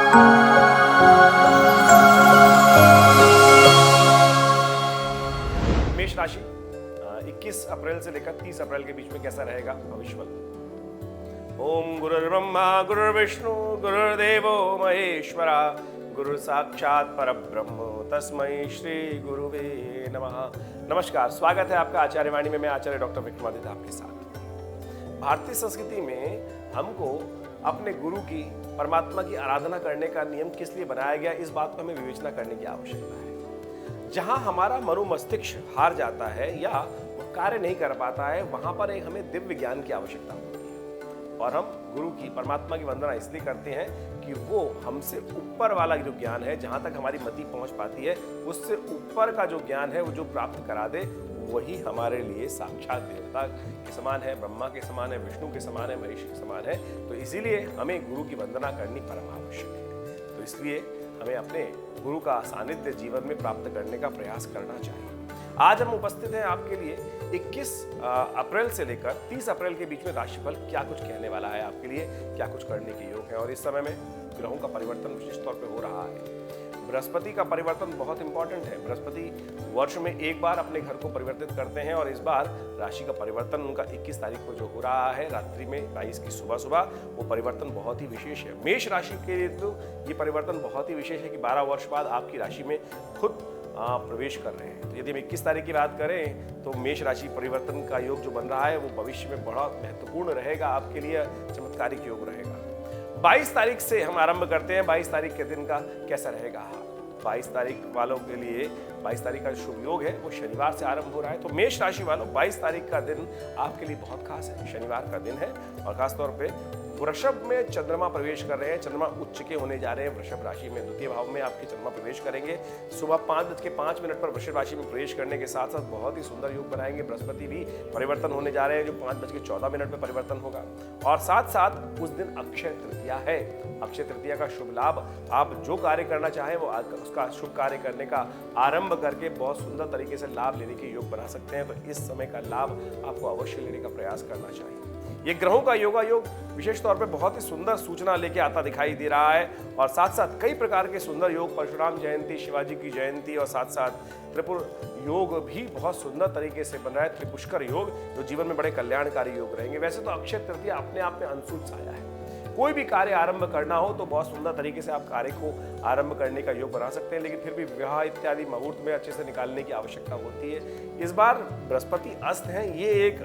मेष राशि 21 अप्रैल से लेकर 30 अप्रैल के बीच में कैसा रहेगा भविष्य। ओम गुरुर्ब्रह्मा गुरुर्विष्णु गुरुर्देवो महेश्वरा गुरु साक्षात परब्रह्म तस्मै श्री गुरुवे नमः। नमस्कार, स्वागत है आपका आचार्य वाणी में। मैं आचार्य डॉक्टर विक्रमादित्य आपके साथ। भारतीय संस्कृति में हमको अपने गुरु की, परमात्मा की आराधना करने का नियम किस लिए बनाया गया, इस बात को हमें विवेचना करने की आवश्यकता है। जहां हमारा मनोमस्तिष्क हार जाता है या वो कार्य नहीं कर पाता है, वहां पर एक हमें दिव्य ज्ञान की आवश्यकता होती है। और हम गुरु की, परमात्मा की वंदना इसलिए करते हैं कि वो हमसे ऊपर वाला जो ज्ञान है, जहां तक हमारी मति पहुंच पाती है, उससे ऊपर का जो ज्ञान है वो जो प्राप्त करा दे, वही हमारे लिए साक्षात देवता के समान है, ब्रह्मा के समान है, विष्णु के समान है, महेश के समान है। तो इसीलिए हमें गुरु की वंदना करनी परम आवश्यक है। तो इसलिए हमें अपने गुरु का सानिध्य जीवन में प्राप्त करने का प्रयास करना चाहिए। आज हम उपस्थित हैं आपके लिए 21 अप्रैल से लेकर 30 अप्रैल के बीच में राशिफल क्या कुछ कहने वाला है, आपके लिए क्या कुछ करने के योग है। और इस समय में ग्रहों का परिवर्तन विशेष तौर पे हो रहा है। बृहस्पति का परिवर्तन बहुत इंपॉर्टेंट है। बृहस्पति वर्ष में एक बार अपने घर को परिवर्तित करते हैं और इस बार राशि का परिवर्तन उनका 21 तारीख को जो हो रहा है, रात्रि में 22 की सुबह, वो परिवर्तन बहुत ही विशेष है। मेष राशि के लिए तो ये परिवर्तन बहुत ही विशेष है कि 12 वर्ष बाद आपकी राशि में खुद प्रवेश कर रहे हैं। तो यदि हम 21 तारीख की बात करें तो मेष राशि परिवर्तन का योग जो बन रहा है वो भविष्य में बड़ा महत्वपूर्ण रहेगा, आपके लिए चमत्कारिक योग रहेगा। 22 तारीख से हम आरंभ करते हैं। 22 तारीख के दिन का कैसा रहेगा। 22 तारीख वालों के लिए 22 तारीख का शुभ योग है वो शनिवार से आरंभ हो रहा है। तो मेष राशि वालों, 22 तारीख का दिन आपके लिए बहुत खास है। शनिवार का दिन है और खासतौर पे वृषभ में चंद्रमा प्रवेश कर रहे हैं। चंद्रमा उच्च के होने जा रहे हैं वृषभ राशि में। द्वितीय भाव में आपके चंद्रमा प्रवेश करेंगे। सुबह 5:05 पर वृषभ राशि में प्रवेश करने के साथ साथ बहुत ही सुंदर योग बनाएंगे। बृहस्पति भी परिवर्तन होने जा रहे हैं जो 5:14 पर परिवर्तन होगा। और साथ साथ उस दिन अक्षय तृतीया है। अक्षय तृतीया का शुभ लाभ, आप जो कार्य करना चाहें वो उसका शुभ कार्य करने का आरंभ करके बहुत सुंदर तरीके से लाभ लेने के योग बना सकते हैं। तो इस समय का लाभ आपको अवश्य लेने का प्रयास करना चाहिए। ये ग्रहों का योगा योग विशेष तौर पे बहुत ही सुंदर सूचना लेके आता दिखाई दे रहा है। और साथ साथ कई प्रकार के सुंदर योग, परशुराम जयंती, शिवाजी की जयंती और साथ साथ त्रिपुर योग भी बहुत सुंदर तरीके से बन रहा है। त्रिपुष्कर योग जो जीवन में बड़े कल्याणकारी योग रहेंगे। वैसे तो अक्षय तृतीया अपने आप में अनसूट छाया है। कोई भी कार्य आरंभ करना हो तो बहुत सुंदर तरीके से आप कार्य को आरंभ करने का योग बना सकते हैं, लेकिन फिर भी विवाह इत्यादि मुहूर्त में अच्छे से निकालने की आवश्यकता होती है। इस बार बृहस्पति अस्त हैं, ये एक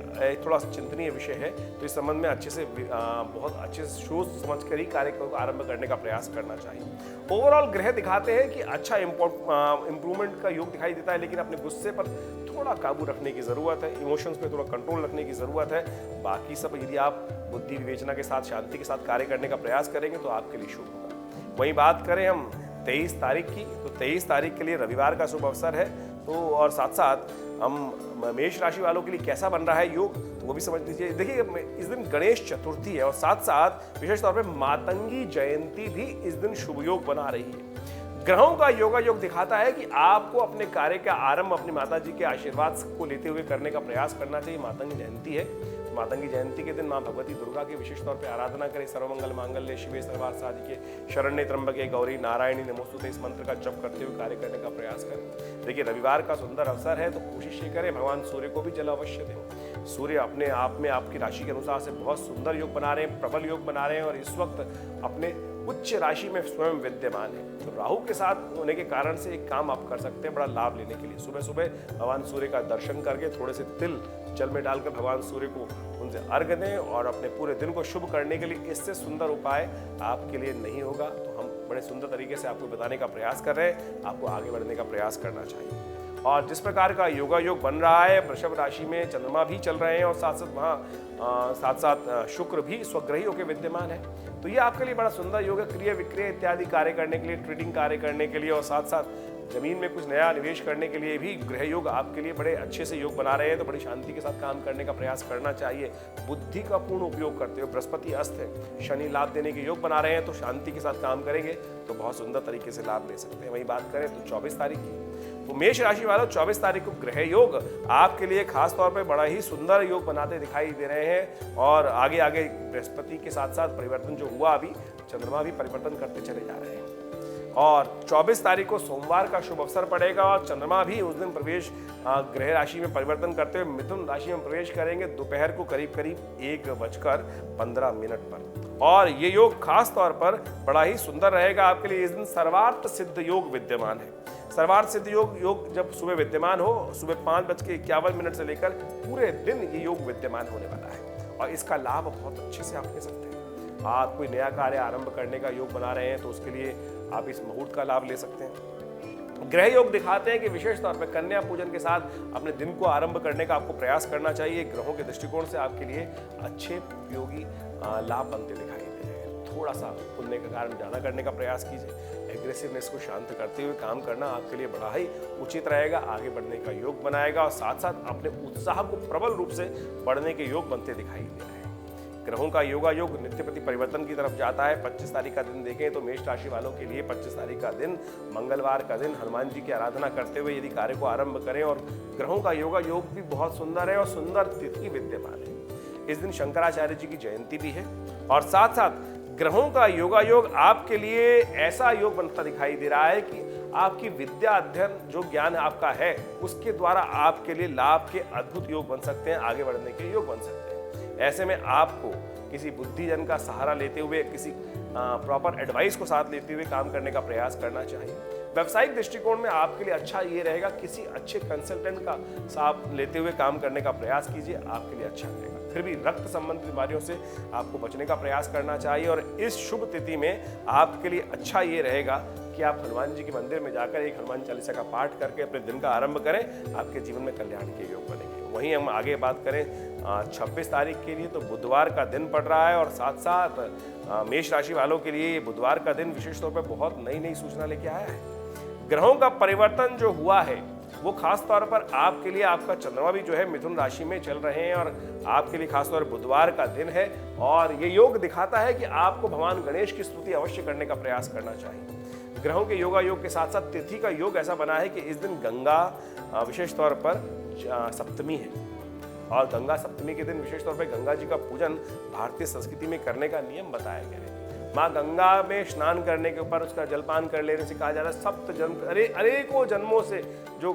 थोड़ा चिंतनीय विषय है। तो इस संबंध में अच्छे से बहुत अच्छे से सोच समझ कर ही कार्य को आरंभ करने का प्रयास करना चाहिए। ओवरऑल ग्रह दिखाते हैं कि अच्छा इंप्रूवमेंट का योग दिखाई देता है, लेकिन अपने गुस्से पर थोड़ा काबू रखने की जरूरत है, इमोशंस पे थोड़ा कंट्रोल रखने की जरूरत है। बाकी सब यदि आप बुद्धि विवेचना के साथ, शांति के साथ कार्य करने का प्रयास करेंगे तो आपके लिए शुभ होगा। वहीं बात करें हम 23 तारीख की, तो 23 तारीख के लिए रविवार का शुभ अवसर है। तो और साथ साथ हम मेष राशि वालों के लिए कैसा बन रहा है योग, तो वो भी समझ लीजिए। देखिए, इस दिन गणेश चतुर्थी है और साथ साथ विशेष तौर पे मातंगी जयंती भी इस दिन शुभ योग बना रही है। ग्रहों का योगा योग दिखाता है कि आपको अपने कार्य का आरंभ अपनी माता जी के आशीर्वाद को लेते हुए करने का प्रयास करना चाहिए। मातंगी जयंती है। मातंगी जयंती के दिन मां भगवती दुर्गा की विशेष तौर पे आराधना करें। सर्वमंगल मांगल्ये शिवे सर्वार्थ साधिके शरण्ये त्र्यंबके गौरी नारायणी नमोस्तुते, इस मंत्र का जप करते हुए कार्य करने का प्रयास करें। देखिए, रविवार का सुंदर अवसर है तो कोशिश ये करें भगवान सूर्य को भी जल अवश्य दें। सूर्य अपने आप में आपकी राशि के अनुसार से बहुत सुंदर योग बना रहे हैं, प्रबल योग बना रहे हैं और इस वक्त अपने उच्च राशि में स्वयं विद्यमान है। तो राहु के साथ होने के कारण से एक काम आप कर सकते हैं बड़ा लाभ लेने के लिए। सुबह सुबह भगवान सूर्य का दर्शन करके थोड़े से तिल जल में डालकर भगवान सूर्य को उनसे अर्घ दें और अपने पूरे दिन को शुभ करने के लिए इससे सुंदर उपाय आपके लिए नहीं होगा। तो हम बड़े सुंदर तरीके से आपको बताने का प्रयास कर रहे हैं, आपको आगे बढ़ने का प्रयास करना चाहिए। और जिस प्रकार का योगा योग बन रहा है, वृषभ राशि में चंद्रमा भी चल रहे हैं और साथ साथ वहाँ साथ साथ शुक्र भी स्वग्रही होकर विद्यमान है। तो ये आपके लिए बड़ा सुंदर योग है। क्रिया विक्रय इत्यादि कार्य करने के लिए, ट्रेडिंग कार्य करने के लिए और साथ साथ जमीन में कुछ नया निवेश करने के लिए भी ग्रह योग आपके लिए बड़े अच्छे से योग बना रहे हैं। तो बड़ी शांति के साथ काम करने का प्रयास करना चाहिए। बुद्धि का पूर्ण उपयोग करते हुए, बृहस्पति अस्त है, शनि लाभ देने के योग बना रहे हैं, तो शांति के साथ काम करेंगे तो बहुत सुंदर तरीके से लाभ ले सकते हैं। वही बात करें तो 24 तारीख की, तो मेष राशि वालों 24 तारीख को ग्रह योग आपके लिए खास तौर पे बड़ा ही सुंदर योग बनाते दिखाई दे रहे हैं। और आगे आगे बृहस्पति के साथ साथ परिवर्तन जो हुआ अभी चंद्रमा भी परिवर्तन करते चले जा रहे हैं। और 24 तारीख को सोमवार का शुभ अवसर पड़ेगा और चंद्रमा भी उस दिन प्रवेश ग्रह राशि में परिवर्तन करते हुए मिथुन राशि में प्रवेश करेंगे दोपहर को करीब 1:15 पर। और ये योग खास तौर पर बड़ा ही सुंदर रहेगा आपके लिए। इस दिन सर्वार्थ सिद्ध योग विद्यमान है। सर्वार्थ सिद्ध योग जब सुबह विद्यमान हो, सुबह 5:51 से लेकर पूरे दिन ये योग विद्यमान होने वाला है और इसका लाभ बहुत अच्छे से आप ले सकते हैं। आप कोई नया कार्य आरंभ करने का योग बना रहे हैं तो उसके लिए आप इस मुहूर्त का लाभ ले सकते हैं। ग्रह योग दिखाते हैं कि विशेष तौर पर कन्या पूजन के साथ अपने दिन को आरंभ करने का आपको प्रयास करना चाहिए। ग्रहों के दृष्टिकोण से आपके लिए अच्छे उपयोगी लाभ बनते दिखाई दे रहे हैं। थोड़ा सा पुण्य के कारण ज्यादा करने का प्रयास कीजिए। एग्रेसिवनेस को शांत करते हुए काम करना आपके लिए बड़ा ही उचित रहेगा, आगे बढ़ने का योग बनाएगा और साथ साथ अपने उत्साह को प्रबल रूप से बढ़ने के योग बनते दिखाई दे रहे हैं। ग्रहों का योगा योग नित्य प्रति परिवर्तन की तरफ जाता है। 25 तारीख का दिन देखें तो मेष राशि वालों के लिए 25 तारीख का दिन मंगलवार का दिन हनुमान जी की आराधना करते हुए यदि कार्य को आरंभ करें और ग्रहों का योगा योग भी बहुत सुंदर है और सुंदर तिथि विद्यमान है। इस दिन शंकराचार्य जी की जयंती भी है और साथ साथ ग्रहों का योगा योग आपके लिए ऐसा योग बनता दिखाई दे रहा है कि आपकी विद्या अध्ययन जो ज्ञान आपका है उसके द्वारा आपके लिए लाभ के अद्भुत योग बन सकते हैं, आगे बढ़ने के योग बन सकते हैं। ऐसे में आपको किसी बुद्धिजन का सहारा लेते हुए, किसी प्रॉपर एडवाइस को साथ लेते हुए काम करने का प्रयास करना चाहिए। व्यावसायिक दृष्टिकोण में आपके लिए अच्छा ये रहेगा किसी अच्छे कंसल्टेंट का साथ लेते हुए काम करने का प्रयास कीजिए, आपके लिए अच्छा रहेगा। फिर भी रक्त संबंधित बीमारियों से आपको बचने का प्रयास करना चाहिए और इस शुभ तिथि में आपके लिए अच्छा ये रहेगा कि आप हनुमान जी के मंदिर में जाकर एक हनुमान चालीसा का पाठ करके अपने दिन का आरंभ करें, आपके जीवन में कल्याण के योग बनेंगे। वहीं हम आगे बात करें 26 तारीख के लिए तो बुधवार का दिन पड़ रहा है और साथ साथ मेष राशि वालों के लिए बुधवार का दिन विशेष तौर पर बहुत नई सूचना लेके आया है। ग्रहों का परिवर्तन जो हुआ है वो खास तौर पर आपके लिए, आपका चंद्रमा भी जो है मिथुन राशि में चल रहे हैं और आपके लिए खास तौर पर बुधवार का दिन है और ये योग दिखाता है कि आपको भगवान गणेश की स्तुति अवश्य करने का प्रयास करना चाहिए। ग्रहों के योगा योग के साथ साथ तिथि का योग ऐसा बना है कि इस दिन गंगा विशेष तौर पर सप्तमी है और गंगा सप्तमी के दिन विशेष तौर पर गंगा जी का पूजन भारतीय संस्कृति में करने का नियम बताया गया है। माँ गंगा में स्नान करने के ऊपर उसका जलपान कर लेने से कहा जा रहा है सप्त जन्म अनेकों जन्मों से जो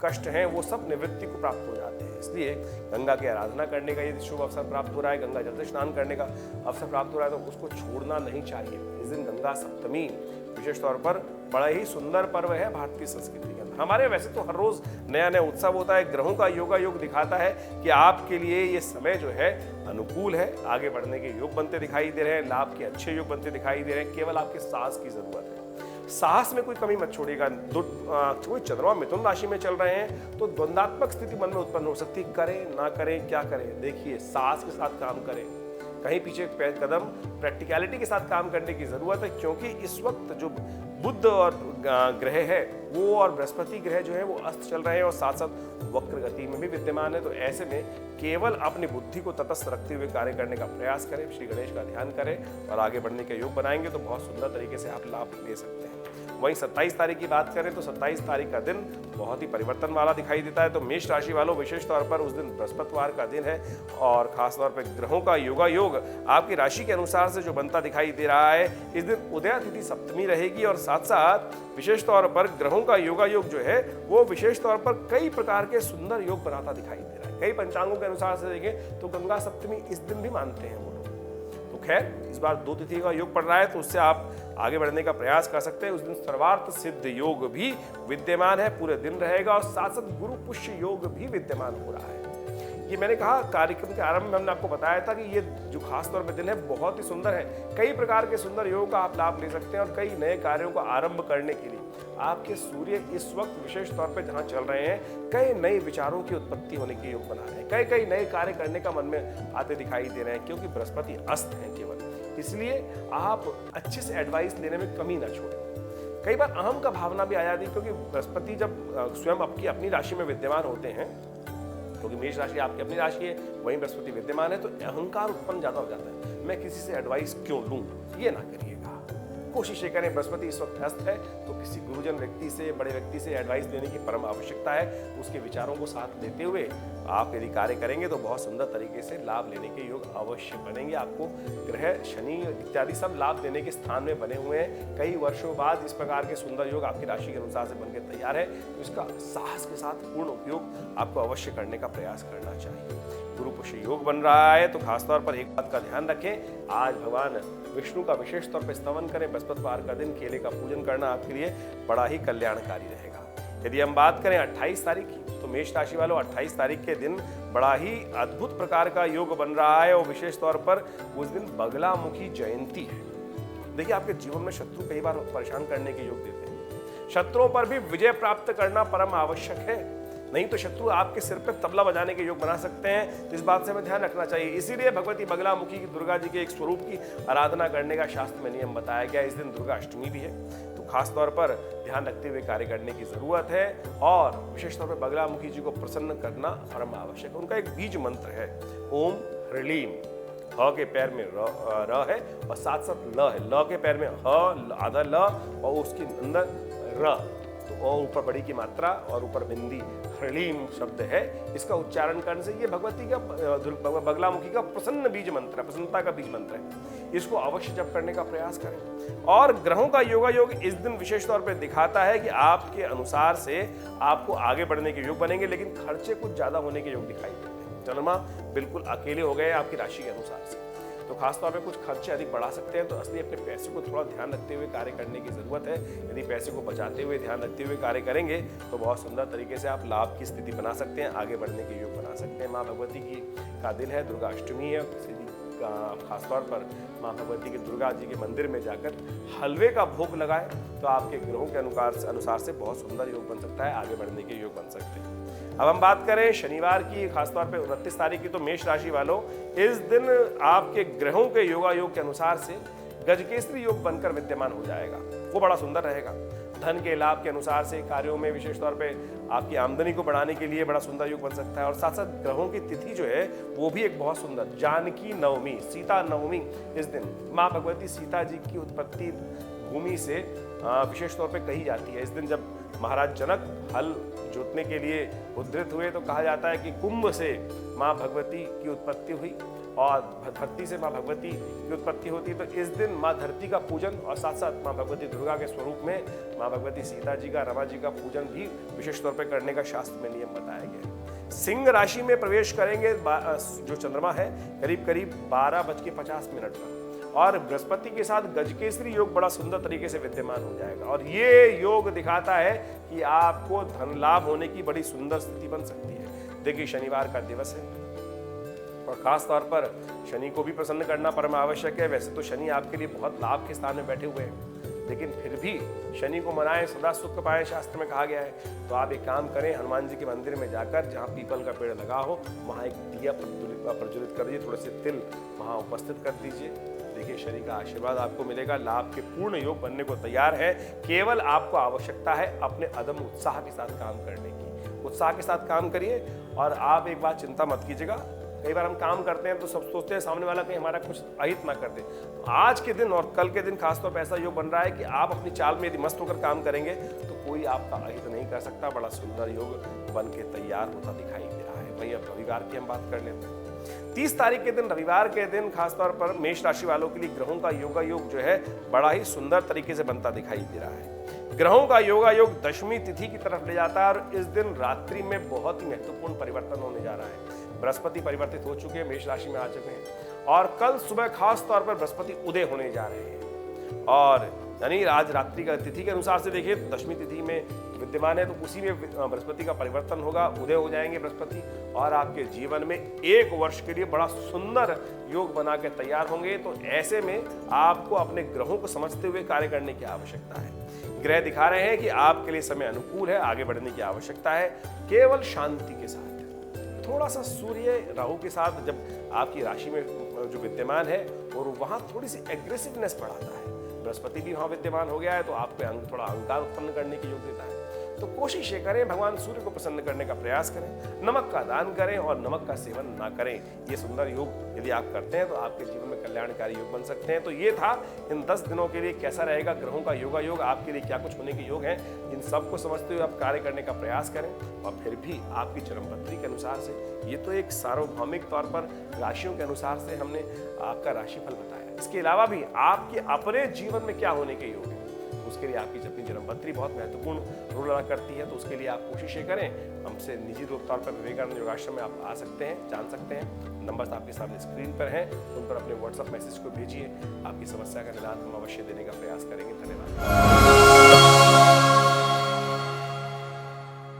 कष्ट हैं वो सब निवृत्ति को प्राप्त हो जाते हैं। इसलिए गंगा की आराधना करने का यदि शुभ अवसर प्राप्त हो रहा है, गंगा जल से स्नान करने का अवसर प्राप्त हो रहा है तो उसको छोड़ना नहीं चाहिए। इस दिन गंगा सप्तमी विशेष तौर पर बड़ा ही सुंदर पर्व है भारतीय संस्कृति के अंदर। हमारे वैसे तो हर रोज नया उत्सव होता है, ग्रहों का योगा योग दिखाता है कि आपके लिए ये समय जो है अनुकूल है, आगे बढ़ने के योग बनते दिखाई दे रहे हैं, लाभ के अच्छे योग बनते दिखाई दे रहे हैं। केवल आपके साहस की जरूरत है, साहस में कोई कमी मत छोड़िएगा। कोई चंद्रमा मिथुन राशि में चल रहे हैं तो द्वंदात्मक स्थिति मन में उत्पन्न हो सकती है, करें ना करें क्या करें। देखिए साहस के साथ काम करें, कहीं पीछे कदम प्रैक्टिकलिटी के साथ काम करने की जरूरत है क्योंकि इस वक्त जो बुध और ग्रह है वो और बृहस्पति ग्रह जो है वो अस्त चल रहे हैं और साथ साथ वक्र गति में भी विद्यमान है। तो ऐसे में केवल अपनी बुद्धि को तटस्थ रखते हुए कार्य करने का प्रयास करें, श्री गणेश का ध्यान करें और आगे बढ़ने के योग बनाएंगे तो बहुत सुंदर तरीके से आप लाभ ले सकते हैं। वहीं 27 तारीख की बात करें तो 27 तारीख का दिन बहुत ही परिवर्तन वाला दिखाई देता है। तो मेष राशि वालों विशेष तौर पर उस दिन बृहस्पतिवार का दिन है और खास तौर पर ग्रहों का योगा योग आपकी राशि के अनुसार से जो बनता दिखाई दे रहा है। इस दिन उदया तिथि सप्तमी रहेगी और साथ साथ विशेष तौर पर ग्रहों का योगा योग जो है वो विशेष तौर पर कई प्रकार के सुंदर योग बनाता दिखाई दे रहा है। कई पंचांगों के अनुसार से देखें तो गंगा सप्तमी इस दिन भी मानते हैं वो लोग। तो खैर इस बार 2 तिथि का योग पड़ रहा है तो उससे आप आगे बढ़ने का प्रयास कर सकते हैं। उस दिन सर्वार्थ सिद्ध योग भी विद्यमान है, पूरे दिन रहेगा और साथ साथ गुरु पुष्य योग भी विद्यमान हो रहा है। ये मैंने कहा कार्यक्रम के आरंभ में हमने आपको बताया था कि ये जो खास तौर पे दिन है बहुत ही सुंदर है। कई प्रकार के सुंदर योग का आप लाभ ले सकते हैं और कई नए कार्यों को आरंभ करने के लिए आपके सूर्य इस वक्त विशेष तौर पे जहां चल रहे हैं कई नए विचारों की उत्पत्ति होने के योग बना रहे हैं, कई नए कार्य करने का मन में आते दिखाई दे रहे हैं क्योंकि बृहस्पति अस्त है केवल। इसलिए आप अच्छे से एडवाइस लेने में कमी ना छोड़ें। कई बार अहम का भावना भी आ जाती है क्योंकि बृहस्पति जब स्वयं अपनी राशि में विद्यमान होते हैं, क्योंकि मेष राशि आपकी अपनी राशि है, वहीं बृहस्पति विद्यमान है, तो अहंकार उत्पन्न ज्यादा हो जाता है। मैं किसी से एडवाइस क्यों लूं, ये ना करिएगा। कोशिशें करें। बृहस्पति इस वक्त हस्त है, तो किसी गुरुजन व्यक्ति से, बड़े व्यक्ति से एडवाइस लेने की परम आवश्यकता है। तो उसके विचारों को साथ लेते हुए आप यदि कार्य करेंगे तो बहुत सुंदर तरीके से लाभ लेने के योग अवश्य बनेंगे। आपको ग्रह शनि इत्यादि सब लाभ देने के स्थान में बने हुए हैं। कई वर्षों बाद इस प्रकार के सुंदर योग आपकी राशि के अनुसार से बनकर तैयार है, तो इसका साहस के साथ पूर्ण उपयोग आपको अवश्य करने का प्रयास करना चाहिए। गुरु पुष्य योग बन रहा है, तो खासतौर पर एक बात का ध्यान रखें, आज भगवान विष्णु का विशेष तौर पर स्तवन करें। बृहस्पतिवार का दिन केले का पूजन करना आपके लिए बड़ा ही कल्याणकारी रहेगा। यदि हम बात करें 28 तारीख की, तो मेष राशि वालों 28 तारीख के दिन बड़ा ही अद्भुत प्रकार का योग बन रहा है, और विशेष तौर पर उस दिन बगलामुखी जयंती है। देखिए, आपके जीवन में शत्रु कई बार परेशान करने के योग देते हैं। शत्रुओं पर भी विजय प्राप्त करना परम आवश्यक है, नहीं तो शत्रु आपके सिर पर तबला बजाने के योग बना सकते हैं। तो इस बात से हमें ध्यान रखना चाहिए। इसीलिए भगवती बगलामुखी की, दुर्गा जी के एक स्वरूप की आराधना करने का शास्त्र में नियम बताया गया। इस दिन दुर्गा अष्टमी भी है, तो खास तौर पर ध्यान रखते हुए कार्य करने की जरूरत है। और विशेष तौर पर बगलामुखी जी को प्रसन्न करना परम आवश्यक है। उनका एक बीज मंत्र है, ओम ह्रीम। ह के पैर में र है और साथ साथ ल है। ल के पैर में ह, आधा ल, और उसके अंदर र, तो और ऊपर बड़ी की मात्रा और ऊपर बिंदी, ह्रीम शब्द है। इसका उच्चारण करने से ये भगवती का, बगलामुखी का प्रसन्न बीज मंत्र है, प्रसन्नता का बीज मंत्र है। इसको अवश्य जप करने का प्रयास करें। और ग्रहों का योगायोग इस दिन विशेष तौर पर दिखाता है कि आपके अनुसार से आपको आगे बढ़ने के योग बनेंगे, लेकिन खर्चे कुछ ज्यादा होने के योग दिखाई देते हैं। चंद्रमा बिल्कुल अकेले हो गए आपकी राशि के अनुसार से, तो खासतौर पे कुछ खर्चे अधिक बढ़ा सकते हैं। तो असली अपने पैसे को थोड़ा ध्यान रखते हुए कार्य करने की जरूरत है। यदि पैसे को बचाते हुए, ध्यान रखते हुए कार्य करेंगे तो बहुत सुंदर तरीके से आप लाभ की स्थिति बना सकते हैं, आगे बढ़ने के योग बना सकते हैं। माँ भगवती की का दिन है, दुर्गा अष्टमी है। खासतौर पर माँ भगवती के, दुर्गा जी के मंदिर में जाकर हलवे का भोग लगाए तो आपके ग्रहों के अनुसार से बहुत सुंदर योग बन सकता है, आगे बढ़ने के योग बन सकते हैं। अब हम बात करें शनिवार की, खासतौर पे 29 तारीख की, तो मेष राशि वालों इस दिन आपके ग्रहों के योगायोग के अनुसार से गजकेसरी योग बनकर विद्यमान हो जाएगा। वो बड़ा सुंदर रहेगा। धन के लाभ के अनुसार से कार्यों में विशेष तौर पे आपकी आमदनी को बढ़ाने के लिए बड़ा सुंदर योग बन सकता है। और साथ साथ ग्रहों की तिथि जो है वो भी एक बहुत सुंदर, जानकी नवमी, सीता नवमी। इस दिन माँ भगवती सीता जी की उत्पत्ति भूमि से विशेष तौर पे कही जाती है। इस दिन जब महाराज जनक हल जोतने के लिए उद्धृत हुए तो कहा जाता है कि कुंभ से माँ भगवती की उत्पत्ति हुई और धरती से माँ भगवती की उत्पत्ति होती। तो इस दिन माँ धरती का पूजन और साथ साथ माँ भगवती दुर्गा के स्वरूप में माँ भगवती सीता जी का, रमा जी का पूजन भी विशेष तौर पर करने का शास्त्र में नियम बताया गया है। सिंह राशि में प्रवेश करेंगे जो चंद्रमा है करीब करीब 12:50 पर, और बृहस्पति के साथ गजकेसरी योग बड़ा सुंदर तरीके से विद्यमान हो जाएगा। और ये योग दिखाता है कि आपको धन लाभ होने की बड़ी सुंदर स्थिति बन सकती है। देखिए, शनिवार का दिवस है और खास तौर पर शनि को भी प्रसन्न करना परम आवश्यक है। वैसे तो शनि आपके लिए बहुत लाभ के स्थान में बैठे हुए हैं, लेकिन फिर भी शनि को मनाएं, सदा सुख पाएं, शास्त्र में कहा गया है। तो आप एक काम करें, हनुमान जी के मंदिर में जाकर जहाँ पीपल का पेड़ लगा हो वहाँ एक दिया प्रज्वलित कर दीजिए, थोड़े से तिल वहाँ उपस्थित कर दीजिए। देखिए, शनि का आशीर्वाद आपको मिलेगा, लाभ के पूर्ण योग बनने को तैयार है। केवल आपको आवश्यकता है अपने अदम उत्साह के साथ काम करने की। उत्साह के साथ काम करिए और आप एक बात चिंता मत कीजिएगा। कई बार हम काम करते हैं तो सब सोचते हैं सामने वाला कहीं हमारा कुछ अहित ना कर दे। तो आज के दिन और कल के दिन खासतौर पर ऐसा योग बन रहा है कि आप अपनी चाल में यदि मस्त होकर काम करेंगे तो कोई आपका अहित नहीं कर सकता। बड़ा सुंदर योग बन के तैयार होता दिखाई दे रहा है। वही अब रविवार की हम बात कर लेते हैं। 30 तारीख के दिन, रविवार के दिन खासतौर पर मेष राशि वालों के लिए ग्रहों का योगा योग जो है बड़ा ही सुंदर तरीके से बनता दिखाई दे रहा है। ग्रहों का योगा योग दशमी तिथि की तरफ ले जाता है और इस दिन रात्रि में बहुत ही महत्वपूर्ण परिवर्तन होने जा रहा है। बृहस्पति परिवर्तित हो चुके हैं, मेष राशि में आ चुके हैं और कल सुबह खास तौर पर बृहस्पति उदय होने जा रहे हैं। और यानी आज रात्रि का तिथि के अनुसार से देखिए तो दशमी तिथि में विद्यमान है, तो उसी में बृहस्पति का परिवर्तन होगा, उदय हो जाएंगे बृहस्पति और आपके जीवन में 1 वर्ष के लिए बड़ा सुंदर योग बना के तैयार होंगे। तो ऐसे में आपको अपने ग्रहों को समझते हुए कार्य करने की आवश्यकता है। ग्रह दिखा रहे हैं कि आपके लिए समय अनुकूल है, आगे बढ़ने की आवश्यकता है। केवल शांति के साथ, थोड़ा सा सूर्य राहु के साथ जब आपकी राशि में जो विद्यमान है और वहां थोड़ी सी एग्रेसिवनेस बढ़ाता है। बृहस्पति भी वहां विद्यमान हो गया है तो आपको थोड़ा अहंकार उत्पन्न करने की योग देता है। तो कोशिश ये करें भगवान सूर्य को प्रसन्न करने का प्रयास करें, नमक का दान करें और नमक का सेवन ना करें। ये सुंदर योग यदि आप करते हैं तो आपके जीवन में कल्याणकारी योग बन सकते हैं। तो ये था इन 10 दिनों के लिए कैसा रहेगा ग्रहों का योगा योग, आपके लिए क्या कुछ होने के योग हैं, इन सबको समझते हुए आप कार्य करने का प्रयास करें। और फिर भी आपकी जन्मपत्री के अनुसार से, ये तो एक सार्वभौमिक तौर पर राशियों के अनुसार से हमने आपका राशिफल बताया, इसके अलावा भी आपके अपने जीवन में क्या होने के योग हैं उसके लिए आपकी अपनी जन्मपत्री बहुत महत्वपूर्ण रोल अदा करती है। तो उसके लिए आप कोशिश करें, हमसे निजी रूप तौर पर विवेकानंद योगाश्रम में आप आ सकते हैं, जान सकते हैं। नंबर्स आपके सामने स्क्रीन पर हैं, उन पर अपने व्हाट्सएप मैसेज को भेजिए। आपकी समस्या का निदान हम अवश्य देने का प्रयास करेंगे। धन्यवाद।